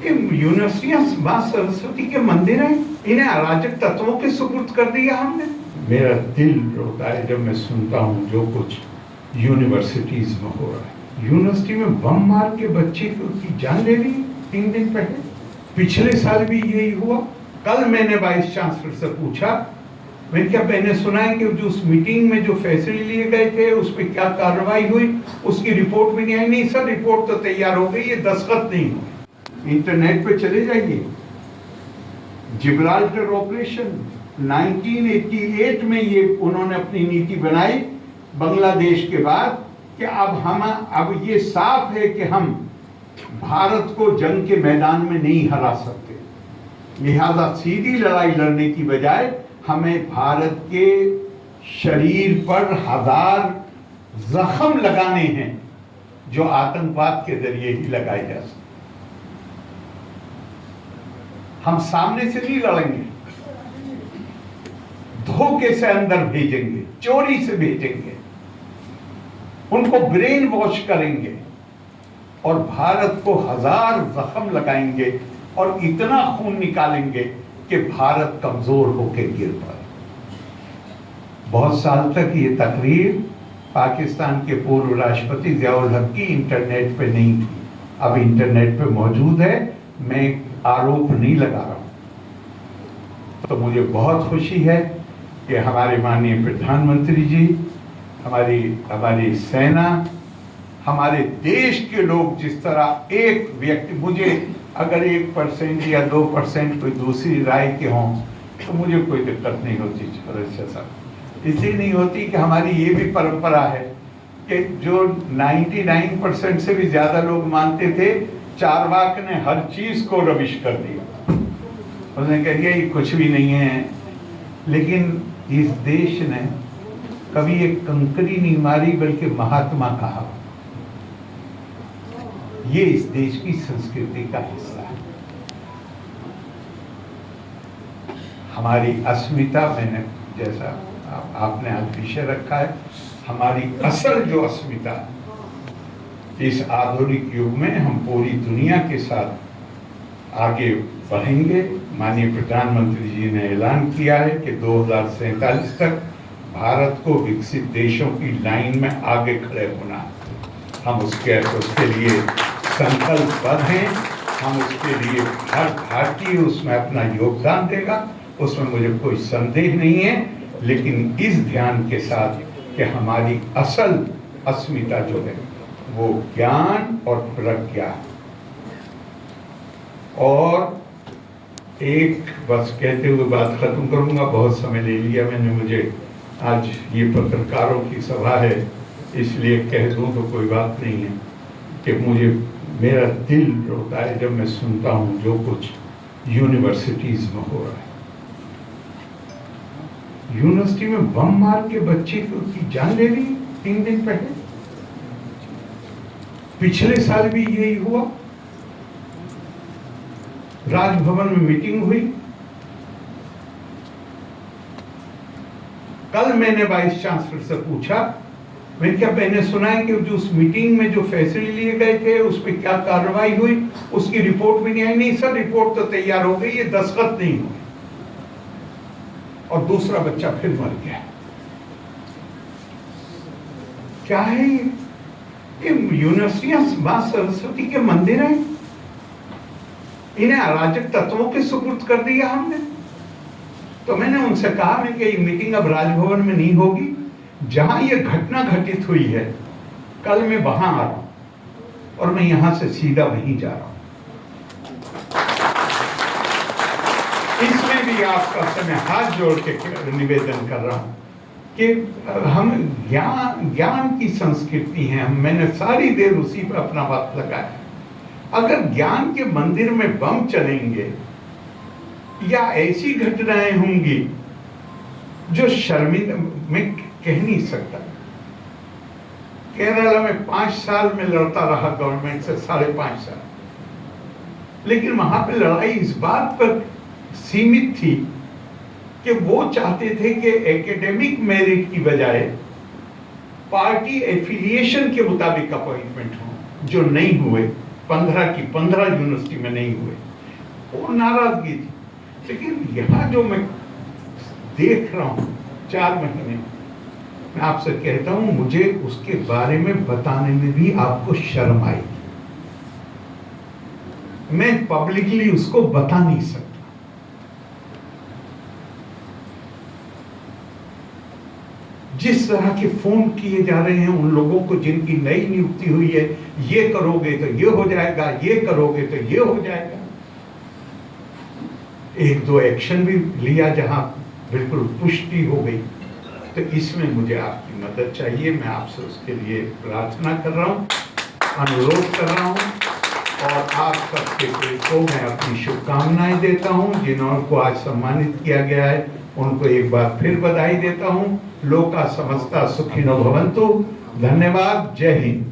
ये यूनिवर्सिटियां मां सरस्वती के मंदिर हैं, इन्हें अराजक तत्वों के सुपुर्द कर दिया हमने। मेरा दिल रोता है जब मैं सुनता हूँ जो कुछ यूनिवर्सिटीज में हो रहा है। यूनिवर्सिटी में बम मार के बच्चे की जान ले ली 3 दिन पहले। पिछले साल भी यही हुआ। कल मैंने वाइस चांसलर से पूछा, मैं क्या मैंने सुना है कि जो उस मीटिंग में जो फैसले लिए गए थे उस पर क्या कार्रवाई हुई, उसकी रिपोर्ट भी नहीं आई। नहीं सर, रिपोर्ट तो तैयार हो गई, ये दस्तखत नहीं हुए। इंटरनेट पे चले जाइए, जिब्राल्टर ऑपरेशन 1988 में ये उन्होंने अपनी नीति बनाई बांग्लादेश के बाद कि अब ये साफ है कि हम भारत को जंग के मैदान में नहीं हरा सकते, लिहाजा सीधी लड़ाई लड़ने की बजाय हमें भारत के शरीर पर 1000 जख्म लगाने हैं जो आतंकवाद के जरिए ही लगाए जा सकते। हम सामने से नहीं लड़ेंगे, धोखे से अंदर भेजेंगे, चोरी से भेजेंगे, उनको ब्रेन वॉश करेंगे और भारत को 1000 जख्म लगाएंगे और इतना खून निकालेंगे कि भारत कमजोर होकर गिर पड़े। बहुत साल तक ये तकरीर पाकिस्तान के पूर्व राष्ट्रपति ज़ियाउल हक की इंटरनेट पे नहीं थी, अब इंटरनेट पे मौजूद है। मैं आरोप नहीं लगा रहा हूं। तो मुझे बहुत खुशी है कि हमारे माननीय प्रधानमंत्री जी, हमारी सेना, हमारे देश के लोग जिस तरह एक व्यक्ति, मुझे अगर 1% या 2% कोई दूसरी राय के हों तो मुझे कोई दिक्कत नहीं होती साहब। इसलिए नहीं होती कि हमारी ये भी परंपरा है कि जो 99% से भी ज्यादा लोग मानते थे, चारवाक ने हर चीज को रविश कर दिया। उसने कह दिया ये कुछ भी नहीं है। लेकिन इस देश ने कभी एक कंकरी नहीं मारी बल्कि महात्मा कहा। ये इस देश की संस्कृति का हिस्सा है। हमारी अस्मिता, मैंने जैसा आपने आज विषय रखा है, हमारी असल जो अस्मिता इस आधुनिक युग में हम पूरी दुनिया के साथ आगे बढ़ेंगे। माननीय प्रधानमंत्री जी ने ऐलान किया है कि 2047 तक भारत को विकसित देशों की लाइन में आगे खड़े होना है। हम उसके लिए संकल्पबद्ध हैं। हम उसके लिए हर भारतीय उसमें अपना योगदान देगा, उसमें मुझे कोई संदेह नहीं है। लेकिन इस ध्यान के साथ कि हमारी असल अस्मिता जो है वो ज्ञान और प्रज्ञा। और एक बस कहते हुए बात खत्म करूंगा, बहुत समय ले लिया मैंने। मुझे आज ये पत्रकारों की सभा है इसलिए कह दूं तो कोई बात नहीं है कि मेरा दिल रोता है जब मैं सुनता हूं जो कुछ यूनिवर्सिटीज में हो रहा है। यूनिवर्सिटी में बम मार के बच्चे की जान ले ली 3 दिन पहले। पिछले साल भी यही हुआ। राजभवन में मीटिंग हुई। कल मैंने वाइस चांसलर से पूछा, मैं क्या मैंने सुना है कि जो उस मीटिंग में जो फैसले लिए गए थे उस पर क्या कार्रवाई हुई, उसकी रिपोर्ट भी नहीं आई। नहीं सर, रिपोर्ट तो तैयार हो गई, ये दस्तखत नहीं हुए। और दूसरा बच्चा फिर मर गया। क्या है ये यूनिवर्सिटियां मां सरस्वती के मंदिर हैं, इन्हें अराजक तत्वों के सुपुर्द कर दिया हमने। तो मैंने उनसे कहा मैं कि ये मीटिंग अब राजभवन में नहीं होगी, जहां ये घटना घटित हुई है कल मैं वहां आ रहा हूं और मैं यहां से सीधा वहीं जा रहा हूं। इसमें भी आपका से मैं हाथ जोड़ के निवेदन कर रहा हूं कि हम ज्ञान की संस्कृति है। मैंने सारी देर उसी पर अपना वक्त लगाया। अगर ज्ञान के मंदिर में बम चलेंगे या ऐसी घटनाएं होंगी जो शर्मिंदा, मैं कह नहीं सकता। केरला में 5 साल में लड़ता रहा गवर्नमेंट से, 5.5 साल, लेकिन वहां पे लड़ाई इस बात पर सीमित थी कि वो चाहते थे कि एकेडमिक मेरिट की बजाय पार्टी एफिलिएशन के मुताबिक अपॉइंटमेंट हो, जो नहीं हुए। 15 की 15 यूनिवर्सिटी में नहीं हुए, वो नाराजगी थी। लेकिन यहाँ जो मैं देख रहा हूँ 4 महीने में, मैं आपसे कहता हूँ मुझे उसके बारे में बताने में भी आपको शर्म आएगी। मैं पब्लिकली उसको बता नहीं सकता। जिस तरह के फोन किए जा रहे हैं उन लोगों को जिनकी नई नियुक्ति हुई है, ये करोगे तो ये हो जाएगा, ये करोगे तो ये हो जाएगा। 1-2 एक्शन भी लिया जहां बिल्कुल पुष्टि हो गई। तो इसमें मुझे आपकी मदद चाहिए। मैं आपसे उसके लिए प्रार्थना कर रहा हूं, अनुरोध कर रहा हूं, और आप सबके को मैं अपनी शुभकामनाएं देता हूं। जिनको आज सम्मानित किया गया है उनको एक बार फिर बधाई देता हूं। लोका समस्ता सुखिनो भवन्तु। धन्यवाद। जय हिंद।